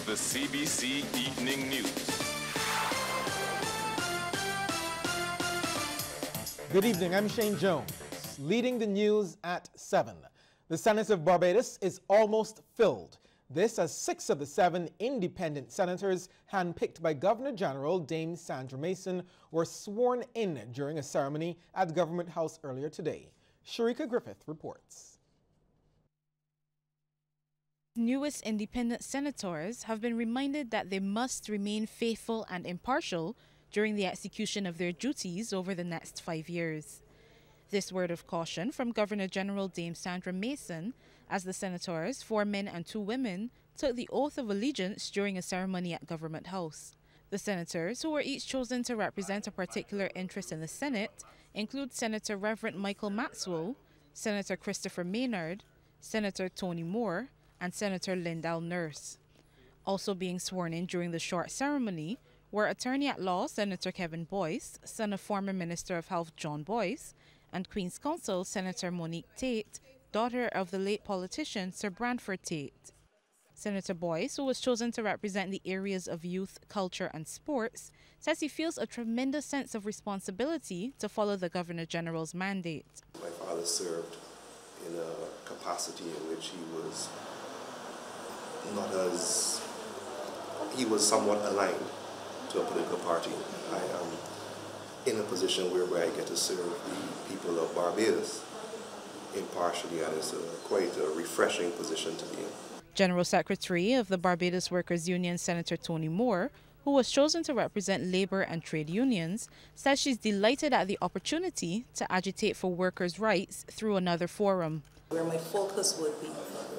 The CBC Evening News. Good evening, I'm Shane Jones, leading the news at 7. The Senate of Barbados is almost filled. This as 6 of the 7 independent senators handpicked by Governor General Dame Sandra Mason were sworn in during a ceremony at the Government House earlier today. Sharika Griffith reports. Newest independent senators have been reminded that they must remain faithful and impartial during the execution of their duties over the next 5 years. This word of caution from Governor General Dame Sandra Mason as the senators, 4 men and 2 women, took the oath of allegiance during a ceremony at Government House. The senators, who were each chosen to represent a particular interest in the Senate, include Senator Reverend Michael Maxwell, Senator Christopher Maynard, Senator Tony Moore, and Senator Lyndall Nurse. Also being sworn in during the short ceremony were Attorney-at-Law Senator Kevin Boyce, son of former Minister of Health John Boyce, and Queen's Counsel Senator Monique Tate, daughter of the late politician Sir Branford Tate. Senator Boyce, who was chosen to represent the areas of youth, culture and sports, says he feels a tremendous sense of responsibility to follow the Governor General's mandate. My father served in a capacity in which he was somewhat aligned to a political party. I am in a position whereby I get to serve the people of Barbados impartially, and it's quite a refreshing position to be in. General Secretary of the Barbados Workers Union, Senator Tony Moore, who was chosen to represent labor and trade unions, says she's delighted at the opportunity to agitate for workers' rights through another forum. Where my focus would be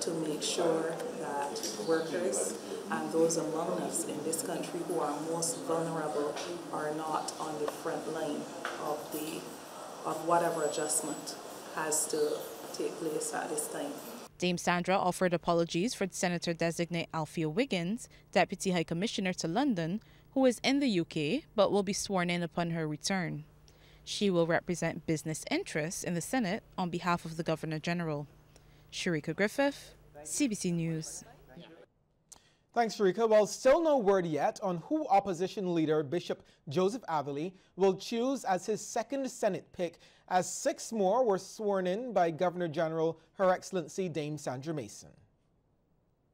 to make sure that workers and those among us in this country who are most vulnerable are not on the front line of whatever adjustment has to take place at this time. Dame Sandra offered apologies for Senator-designate Althea Wiggins, Deputy High Commissioner to London, who is in the UK but will be sworn in upon her return. She will represent business interests in the Senate on behalf of the Governor General. Sharika Griffith, CBC News. Thanks, Sharika. Well, still no word yet on who opposition leader Bishop Joseph Atherley will choose as his second Senate pick, as 6 more were sworn in by Governor General Her Excellency Dame Sandra Mason.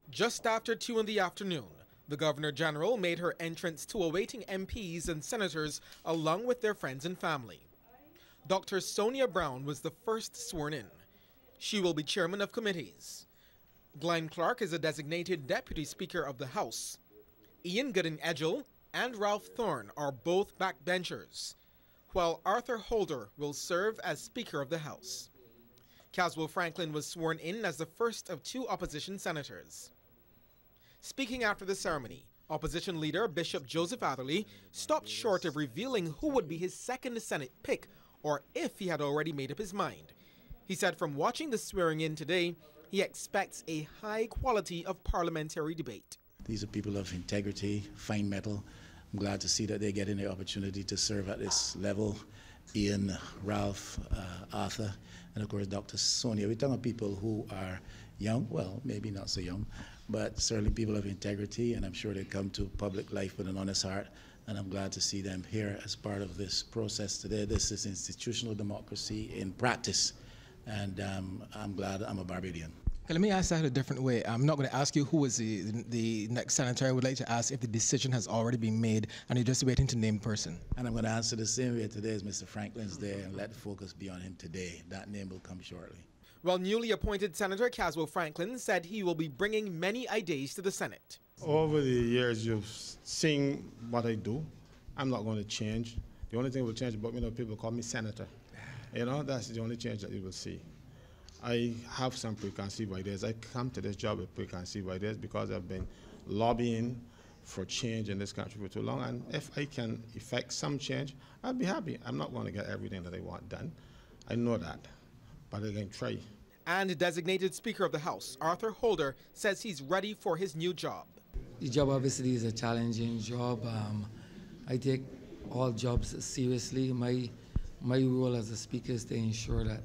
Just after 2 in the afternoon, the Governor General made her entrance to awaiting MPs and senators along with their friends and family. Dr. Sonia Brown was the first sworn in. She will be chairman of committees. Glenn Clark is a designated Deputy Speaker of the House. Ian Gooden-Edgell and Ralph Thorne are both backbenchers, while Arthur Holder will serve as Speaker of the House. Caswell Franklin was sworn in as the first of 2 opposition senators. Speaking after the ceremony, opposition leader Bishop Joseph Atherley stopped short of revealing who would be his second Senate pick or if he had already made up his mind. He said from watching the swearing in today, he expects a high quality of parliamentary debate. These are people of integrity, fine metal. I'm glad to see that they're getting the opportunity to serve at this level. Ian, Ralph, Arthur, and of course Dr. Sonia. We're talking about people who are young, well, maybe not so young, but certainly people of integrity, and I'm sure they come to public life with an honest heart, and I'm glad to see them here as part of this process today. This is institutional democracy in practice, and I'm glad I'm a Barbadian. Okay, let me ask that a different way. I'm not going to ask you who is the next senator. I would like to ask if the decision has already been made and you're just waiting to name the person. And I'm going to answer the same way today as Mr. Franklin's day, and let the focus be on him today. That name will come shortly. Well, newly appointed Senator Caswell Franklin said he will be bringing many ideas to the Senate. Over the years, you've seen what I do. I'm not going to change. The only thing that will change about me, people call me Senator. You know, that's the only change that you will see. I have some preconceived ideas. I come to this job with preconceived ideas because I've been lobbying for change in this country for too long, and if I can effect some change, I'll be happy. I'm not going to get everything that I want done. I know that, but I can try. And designated Speaker of the House, Arthur Holder, says he's ready for his new job. The job obviously is a challenging job. I take all jobs seriously. My role as a speaker is to ensure that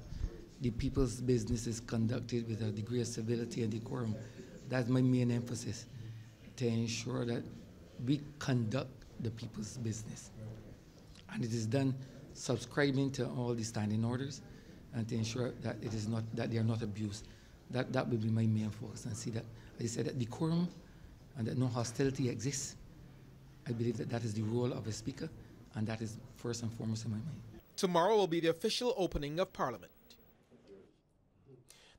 the people's business is conducted with a degree of civility and decorum. That's my main emphasis. to ensure that we conduct the people's business. And it is done subscribing to all the standing orders and to ensure that it is not, that they are not abused. That will be my main focus, and see that, as I said, that decorum and that no hostility exists. I believe that that is the role of a speaker, and that is first and foremost in my mind. Tomorrow will be the official opening of Parliament.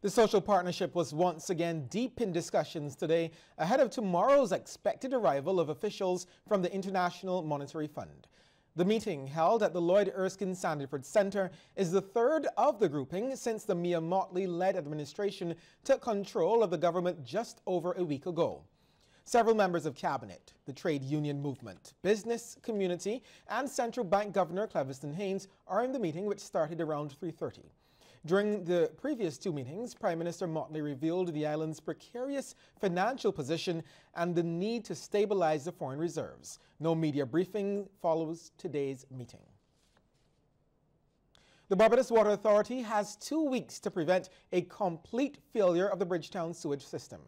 The social partnership was once again deep in discussions today ahead of tomorrow's expected arrival of officials from the International Monetary Fund. The meeting, held at the Lloyd Erskine Sandiford Centre, is the third of the grouping since the Mia Mottley-led administration took control of the government just over a week ago. Several members of cabinet, the trade union movement, business community, and central bank governor Cleviston Haynes are in the meeting, which started around 3:30. During the previous two meetings, Prime Minister Mottley revealed the island's precarious financial position and the need to stabilize the foreign reserves. No media briefing follows today's meeting. The Barbados Water Authority has 2 weeks to prevent a complete failure of the Bridgetown sewage system.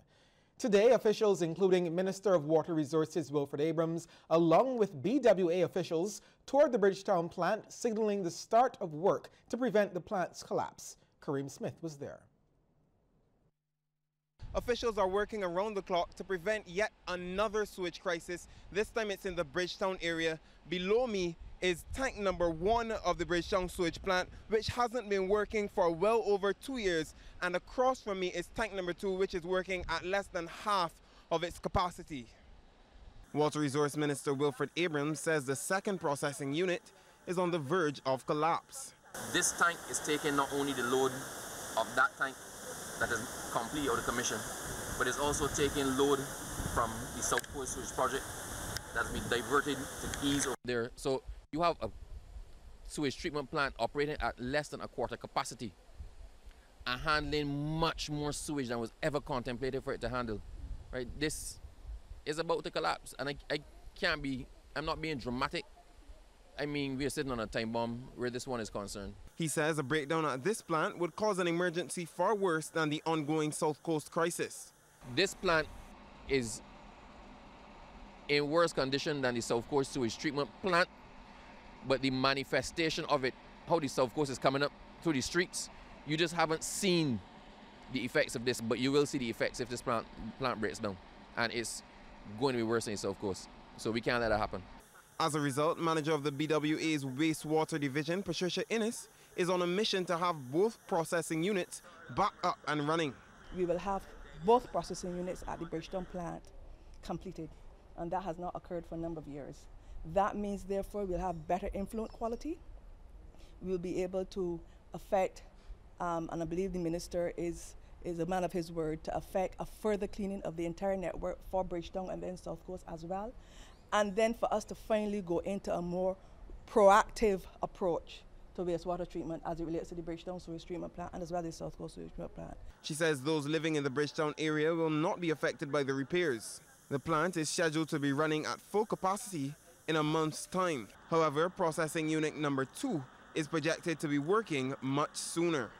Today, officials including Minister of Water Resources Wilfred Abrams, along with BWA officials, toured the Bridgetown plant, signaling the start of work to prevent the plant's collapse. Kareem Smith was there. Officials are working around the clock to prevent yet another sewage crisis. This time it's in the Bridgetown area. Below me is tank number 1 of the Bridgetown sewage plant, which hasn't been working for well over 2 years. And across from me is tank number 2, which is working at less than half of its capacity. Water Resource Minister Wilfred Abrams says the second processing unit is on the verge of collapse. This tank is taking not only the load of that tank that is completely out of commission, but it's also taking load from the South Coast Sewage Project that's been diverted to ease over there. So you have a sewage treatment plant operating at less than a quarter capacity and handling much more sewage than was ever contemplated for it to handle. Right? This is about to collapse, and I'm not being dramatic. I mean, we are sitting on a time bomb where this one is concerned. He says a breakdown at this plant would cause an emergency far worse than the ongoing South Coast crisis. This plant is in worse condition than the South Coast sewage treatment plant, but the manifestation of it, how the South Coast is coming up through the streets, you just haven't seen the effects of this, but you will see the effects if this plant breaks down. And it's going to be worse than the South Coast. So we can't let that happen. As a result, manager of the BWA's wastewater division, Patricia Innes, is on a mission to have both processing units back up and running. We will have both processing units at the Bridgetown plant completed, and that has not occurred for a number of years. That means, therefore, we'll have better influent quality. We'll be able to affect, and I believe the minister is a man of his word, to affect a further cleaning of the entire network for Bridgetown and then South Coast as well. And then for us to finally go into a more proactive approach to wastewater treatment as it relates to the Bridgetown sewage treatment plant and as well as the South Coast sewage treatment plant. She says those living in the Bridgetown area will not be affected by the repairs. The plant is scheduled to be running at full capacity in a month's time. However, processing unit number 2 is projected to be working much sooner.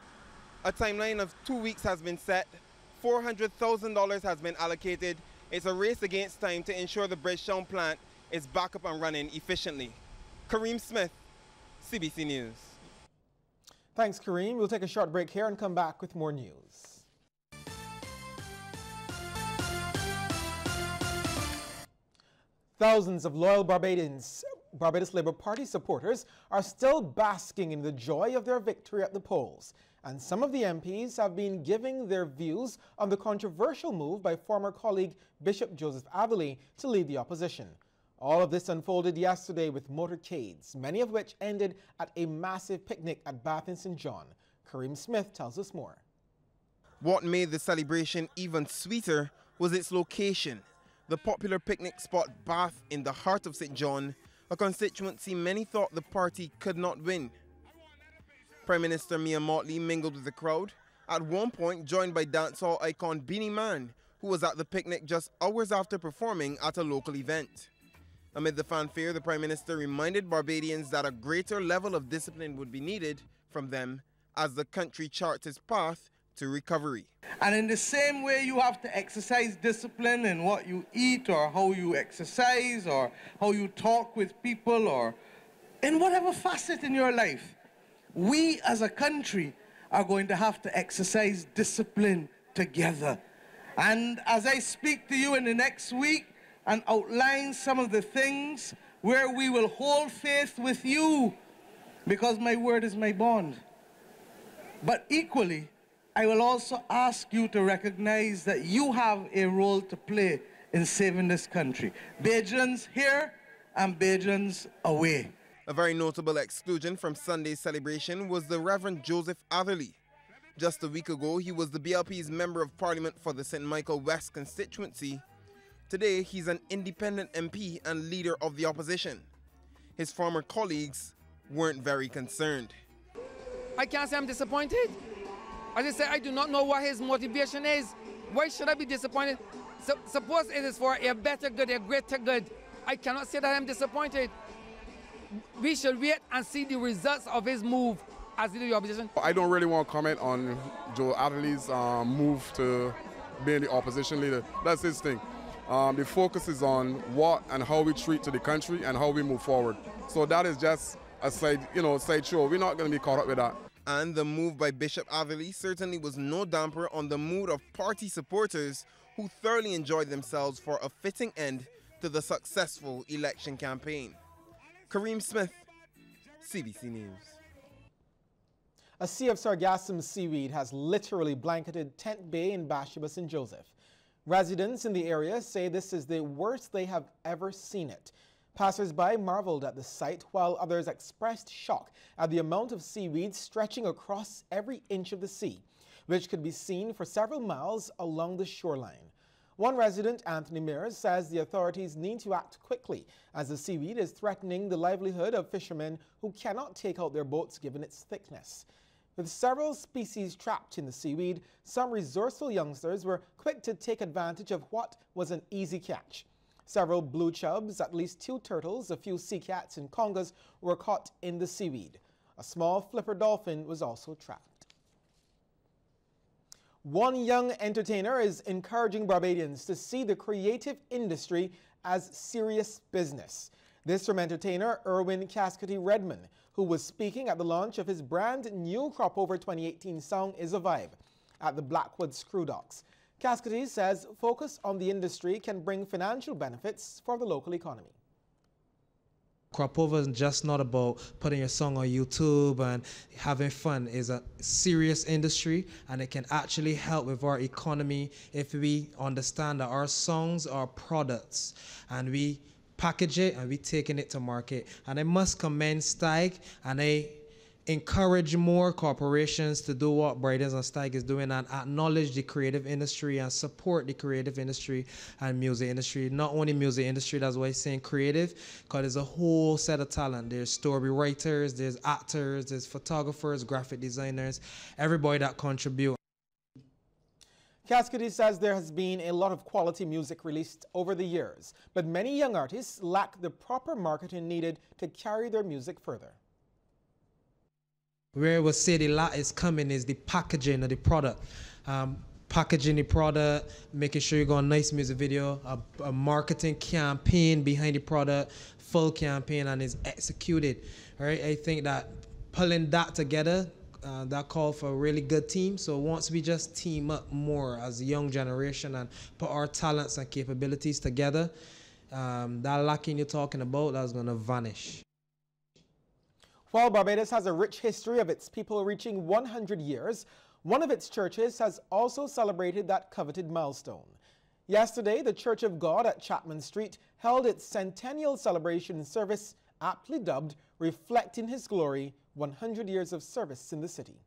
A timeline of 2 weeks has been set. $400,000 has been allocated. It's a race against time to ensure the Bridgetown plant is back up and running efficiently. Kareem Smith, CBC News. Thanks, Kareem. We'll take a short break here and come back with more news. Thousands of loyal Barbados Labour Party supporters are still basking in the joy of their victory at the polls. And some of the MPs have been giving their views on the controversial move by former colleague Bishop Joseph Avely to lead the opposition. All of this unfolded yesterday with motorcades, many of which ended at a massive picnic at Bath in St. John. Kareem Smith tells us more. What made the celebration even sweeter was its location. The popular picnic spot Bath in the heart of St. John, a constituency many thought the party could not win. Prime Minister Mia Mottley mingled with the crowd, at one point joined by dancehall icon Beanie Man, who was at the picnic just hours after performing at a local event. Amid the fanfare, the Prime Minister reminded Barbadians that a greater level of discipline would be needed from them as the country charts its path to recovery. And in the same way, you have to exercise discipline in what you eat or how you exercise or how you talk with people or in whatever facet in your life. We as a country are going to have to exercise discipline together. And as I speak to you in the next week and outline some of the things where we will hold faith with you, because my word is my bond. But equally, I will also ask you to recognize that you have a role to play in saving this country. Bajans here and Bajans away. A very notable exclusion from Sunday's celebration was the Reverend Joseph Atherley. Just a week ago, he was the BLP's Member of Parliament for the St. Michael West constituency. Today, he's an independent MP and leader of the opposition. His former colleagues weren't very concerned. I can't say I'm disappointed. As I say, I do not know what his motivation is. Why should I be disappointed? Suppose it is for a better good, a greater good. I cannot say that I'm disappointed. We should wait and see the results of his move as leader of the opposition. I don't really want to comment on Joe Atherley's move to being the opposition leader. That's his thing. The focus is on what and how we treat to the country and how we move forward. So that is just a side show. We're not going to be caught up with that. And the move by Bishop Atherley certainly was no damper on the mood of party supporters who thoroughly enjoyed themselves for a fitting end to the successful election campaign. Kareem Smith, CBC News. A sea of Sargassum seaweed has literally blanketed Tent Bay in Bathsheba, St. Joseph. Residents in the area say this is the worst they have ever seen it. Passers-by marveled at the sight, while others expressed shock at the amount of seaweed stretching across every inch of the sea, which could be seen for several miles along the shoreline. One resident, Anthony Mears, says the authorities need to act quickly as the seaweed is threatening the livelihood of fishermen who cannot take out their boats given its thickness. With several species trapped in the seaweed, some resourceful youngsters were quick to take advantage of what was an easy catch. Several blue chubs, at least 2 turtles, a few sea cats and congas were caught in the seaweed. A small flipper dolphin was also trapped. One young entertainer is encouraging Barbadians to see the creative industry as serious business. This from entertainer Erwin Cascady Redman, who was speaking at the launch of his brand new Crop Over 2018 song Is a Vibe at the Blackwood Screw Docks. Cascady says focus on the industry can bring financial benefits for the local economy. Crop Over is just not about putting your song on YouTube and having fun. It's a serious industry, and it can actually help with our economy if we understand that our songs are products and we package it and we taking it to market. And I must commend Steig, and I encourage more corporations to do what Bridgetown and Steig is doing and acknowledge the creative industry and support the creative industry and music industry. Not only music industry, that's why I'm saying creative, because there's a whole set of talent. There's story writers, there's actors, there's photographers, graphic designers, everybody that contribute. Cascady says there has been a lot of quality music released over the years, but many young artists lack the proper marketing needed to carry their music further. Where I would say the lot is coming is the packaging of the product. Packaging the product, making sure you got a nice music video, a marketing campaign behind the product, full campaign, and it's executed. Right? I think that pulling that together, that call for a really good team. So once we just team up more as a young generation and put our talents and capabilities together, that lacking you're talking about, that's going to vanish. While Barbados has a rich history of its people reaching 100 years, one of its churches has also celebrated that coveted milestone. Yesterday, the Church of God at Chapman Street held its centennial celebration service, aptly dubbed Reflecting His Glory, 100 Years of Service in the City.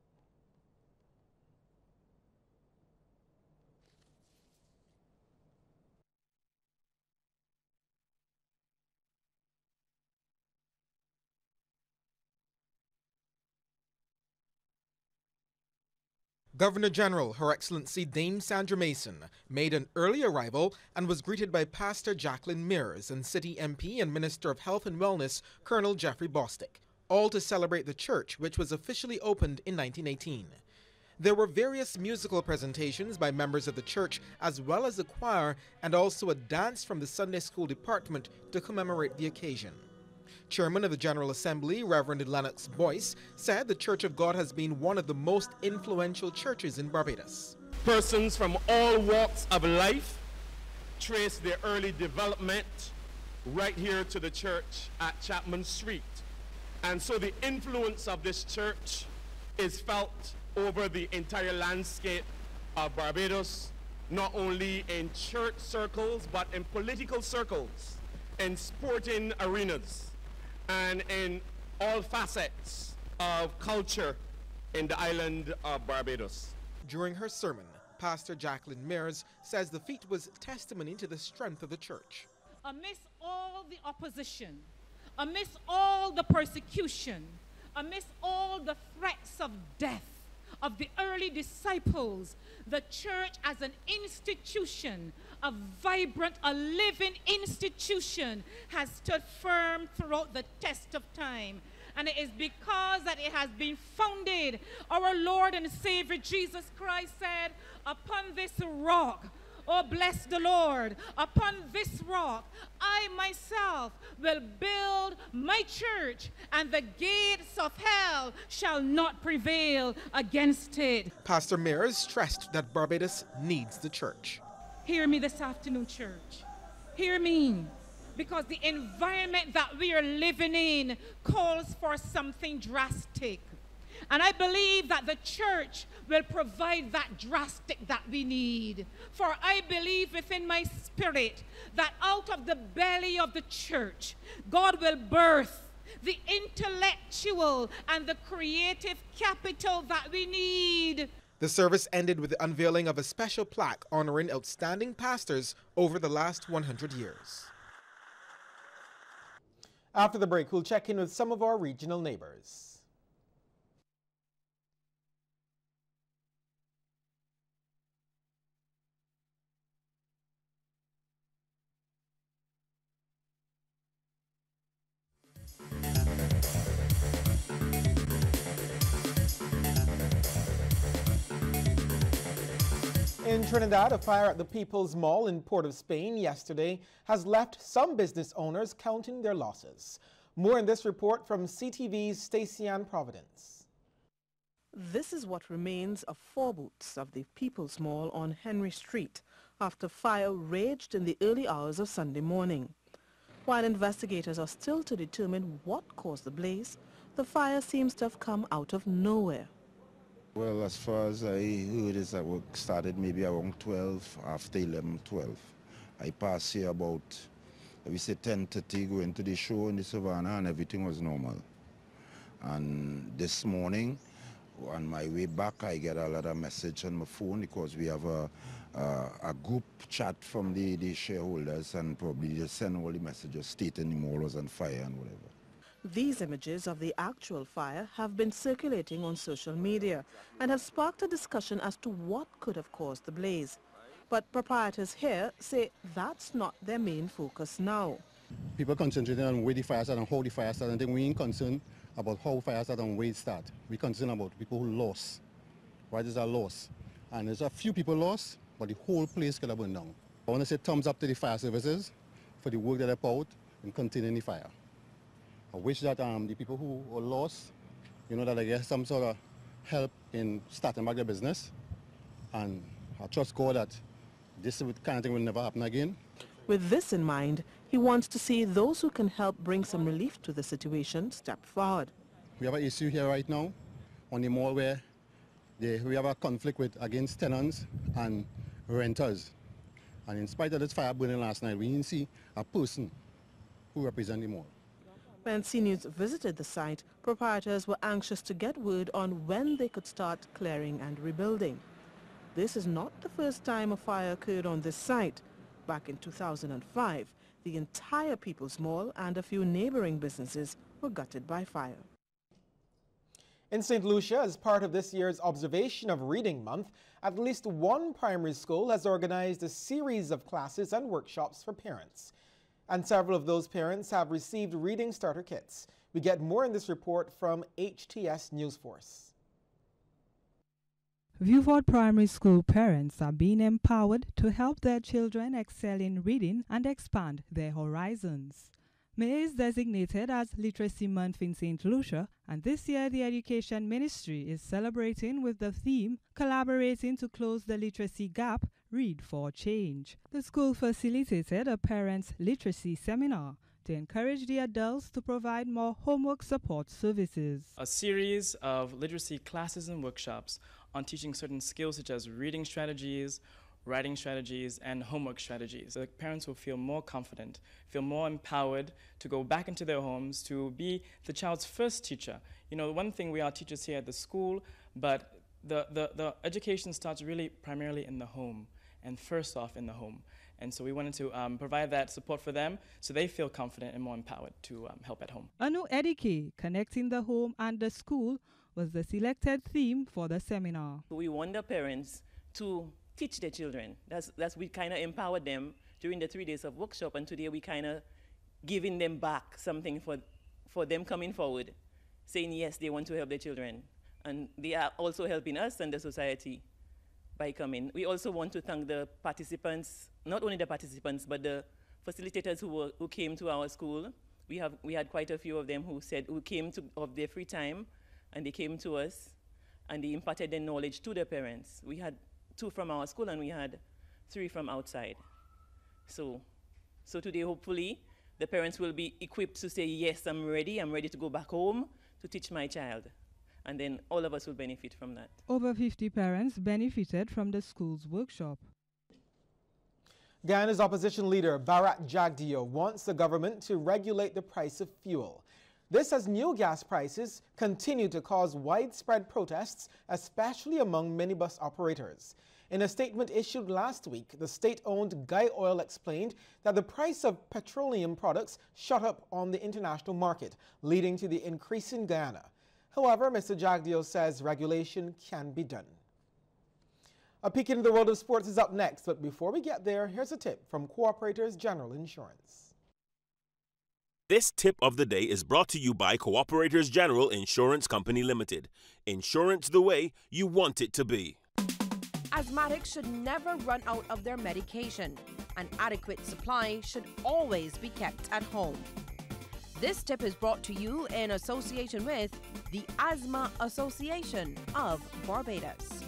Governor General Her Excellency Dame Sandra Mason made an early arrival and was greeted by Pastor Jacqueline Mears and City MP and Minister of Health and Wellness Colonel Jeffrey Bostick, all to celebrate the church, which was officially opened in 1918. There were various musical presentations by members of the church as well as the choir, and also a dance from the Sunday school department to commemorate the occasion. Chairman of the General Assembly, Reverend Lennox Boyce, said the Church of God has been one of the most influential churches in Barbados. Persons from all walks of life trace their early development right here to the church at Chapman Street. And so the influence of this church is felt over the entire landscape of Barbados, not only in church circles, but in political circles, in sporting arenas, and in all facets of culture in the island of Barbados. During her sermon, Pastor Jacqueline Mears says the feat was testimony to the strength of the church. Amidst all the opposition, amidst all the persecution, amidst all the threats of death of the early disciples, the church as an institution, a vibrant, a living institution, has stood firm throughout the test of time. And it is because that it has been founded. Our Lord and Savior Jesus Christ said, upon this rock, oh, bless the Lord, upon this rock, I myself will build my church, and the gates of hell shall not prevail against it. Pastor Mears stressed that Barbados needs the church. Hear me this afternoon, church. Hear me. Because the environment that we are living in calls for something drastic. And I believe that the church will provide that drastic that we need. For I believe within my spirit that out of the belly of the church, God will birth the intellectual and the creative capital that we need. The service ended with the unveiling of a special plaque honoring outstanding pastors over the last 100 years. After the break, we'll check in with some of our regional neighbors. In Trinidad, a fire at the People's Mall in Port of Spain yesterday has left some business owners counting their losses. More in this report from CTV's Stacey-Ann Providence. This is what remains of 4 booths of the People's Mall on Henry Street after fire raged in the early hours of Sunday morning. While investigators are still to determine what caused the blaze, the fire seems to have come out of nowhere. Well, as far as I heard, is that work started maybe around 12, after 11, 12. I passed here about, we say 10:30, going to the show in the Savannah, and everything was normal. And this morning, on my way back, I get a lot of message on my phone because we have a group chat from the shareholders, and probably they send all the messages stating the mall was on fire and whatever. These images of the actual fire have been circulating on social media and have sparked a discussion as to what could have caused the blaze. But proprietors here say that's not their main focus now. People concentrating on where the fire started and how the fire started. I think we ain't concerned about how fire started and where it started. We're concerned about people who lost. Why there's a loss? And there's a few people lost, but the whole place could have burned down. I want to say thumbs up to the fire services for the work that they put out in containing the fire. I wish that the people who were lost, that they get some sort of help in starting back their business. And I trust God that this kind of thing will never happen again. With this in mind, he wants to see those who can help bring some relief to the situation step forward. We have an issue here right now on the mall where we have a conflict against tenants and renters. And in spite of this fire burning last night, we didn't see a person who represents the mall. When CNews visited the site, proprietors were anxious to get word on when they could start clearing and rebuilding. This is not the first time a fire occurred on this site. Back in 2005, the entire People's Mall and a few neighboring businesses were gutted by fire. In St. Lucia, as part of this year's Observation of Reading Month, at least one primary school has organized a series of classes and workshops for parents. And several of those parents have received reading starter kits. We get more in this report from HTS News Force. Viewford Primary School parents are being empowered to help their children excel in reading and expand their horizons. May is designated as Literacy Month in St. Lucia, and this year the Education Ministry is celebrating with the theme Collaborating to Close the Literacy Gap, Read for Change. The school facilitated a parents' literacy seminar to encourage the adults to provide more homework support services. A series of literacy classes and workshops on teaching certain skills such as reading strategies, writing strategies, and homework strategies. The parents will feel more confident, feel more empowered to go back into their homes to be the child's first teacher. You know, one thing, we are teachers here at the school, but the education starts really primarily in the home, and first off in the home. And so we wanted to provide that support for them so they feel confident and more empowered to help at home. Anu Edike, connecting the home and the school, was the selected theme for the seminar. We want the parents to teach their children. That's we kind of empowered them during the 3 days of workshop, and today we kind of giving them back something for them coming forward, saying yes, they want to help their children. And they are also helping us and the society by coming. We also want to thank the participants, not only the participants, but the facilitators who came to our school. We had quite a few of them who came of their free time, and they came to us, and they imparted their knowledge to the parents. We had 2 from our school, and we had 3 from outside. So today, hopefully, the parents will be equipped to say, yes, I'm ready to go back home to teach my child. And then all of us will benefit from that. Over 50 parents benefited from the school's workshop. Guyana's opposition leader Bharat Jagdeo wants the government to regulate the price of fuel. This as new gas prices continue to cause widespread protests, especially among minibus operators. In a statement issued last week, the state-owned Guy Oil explained that the price of petroleum products shot up on the international market, leading to the increase in Guyana. However, Mr. Jagdeo says regulation can be done. A peek into the world of sports is up next, but before we get there, here's a tip from Cooperators General Insurance. This tip of the day is brought to you by Cooperators General Insurance Company Limited. Insurance the way you want it to be. Asthmatics should never run out of their medication. An adequate supply should always be kept at home. This tip is brought to you in association with the Asthma Association of Barbados.